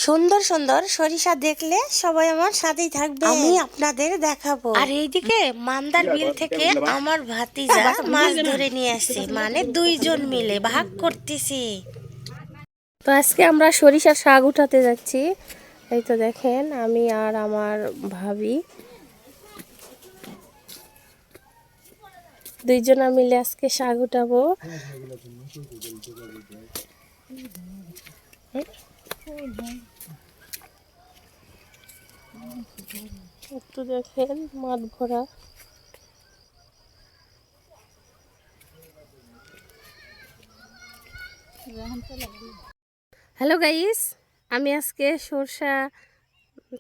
সুন্দর সুন্দর সরিষা দেখলে সবাই আমার সাথেই থাকবে, আমি আপনাদের দেখাবো। আর এইদিকে মান্দার বিল থেকে আমার ভাতিজা মাছ ধরে নিয়ে আসছে, মানে দুইজন মিলে ভাগ করতেছি। তো আজকে আমরা সরিষার শাক উঠাতে যাচ্ছি। এই তো দেখেন, আমি আর আমার ভাবি দুইজনা মিলে আজকে শাক উঠাবো। একটু দেখেন মাঠ ভরা। হ্যালো গাইস, আমি আজকে সরষা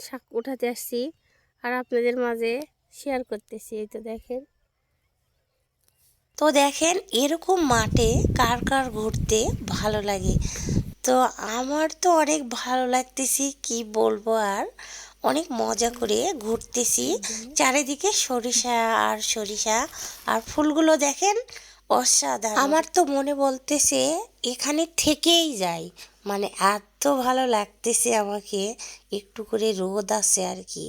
শাক উঠাতে আসছি আর আপনাদের মাঝে শেয়ার করতেছি। এই তো দেখেন। তো দেখেন এরকম মাঠে কার কার ঘুরতে ভালো লাগে। তো আমার তো অনেক ভালো লাগতেছি, কি বলবো আর, অনেক মজা করে ঘুরতেছি। চারিদিকে সরিষা আর সরিষা, আর ফুলগুলো দেখেন অসাধারণ। আমার তো মনে বলতেছে এখানে থেকেই যাই, মানে এত ভালো লাগতেছে আমাকে। একটু করে রোদ আছে আর কি,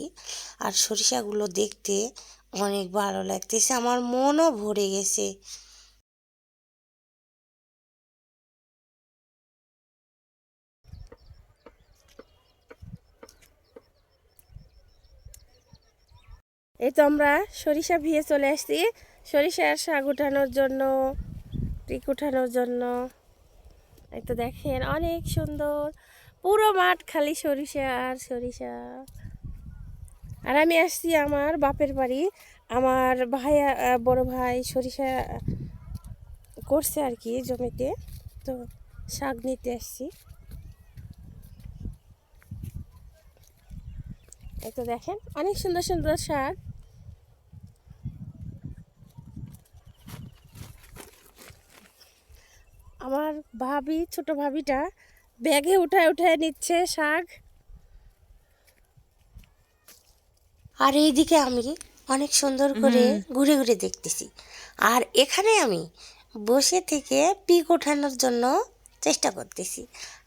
আর সরিষাগুলো দেখতে অনেক ভালো লাগতেছে, আমার মনও ভরে গেছে। এই তো আমরা সরিষা ভিয়ে চলে আসছি সরিষার শাক উঠানোর জন্য, পিক উঠানোর জন্য। এই তো দেখেন অনেক সুন্দর, পুরো মাঠ খালি সরিষা আর সরিষা। আর আমি আসছি আমার বাপের বাড়ি, আমার ভাইয়া বড় ভাই সরিষা করছে আর কি জমিতে, তো শাক নিতে আসছি। এই তো দেখেন অনেক সুন্দর সুন্দর শাক। আমার ভাবি, ছোট ভাবিটা ব্যাগে উঠায় উঠায় নিচ্ছে শাক। আর এইদিকে আমি অনেক সুন্দর করে ঘুরে ঘুরে দেখতেছি, আর এখানে আমি বসে থেকে পিক ওঠানোর জন্য চেষ্টা করতেছি।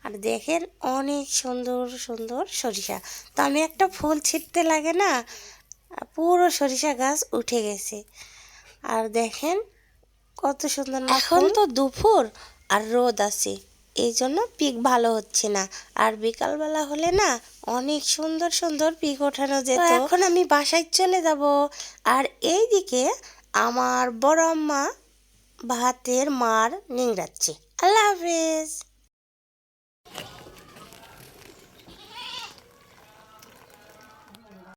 আর দেখেন অনেক সুন্দর সুন্দর সরিষা। তো আমি একটা ফুল ছিঁড়তে লাগে না, পুরো সরিষা গাছ উঠে গেছে। আর দেখেন কত সুন্দর। এখন তো দুপুর আর রোদ আছে, এই জন্য পিক ভালো হচ্ছে না। আর বিকালবেলা হলে না অনেক সুন্দর সুন্দর পিক ওঠানো যেত। এখন আমি বাসায় চলে যাব। আর এইদিকে আমার বড় আম্মা ভাতের মার নিংড়াচ্ছে। আল্লাহ হাফেজ।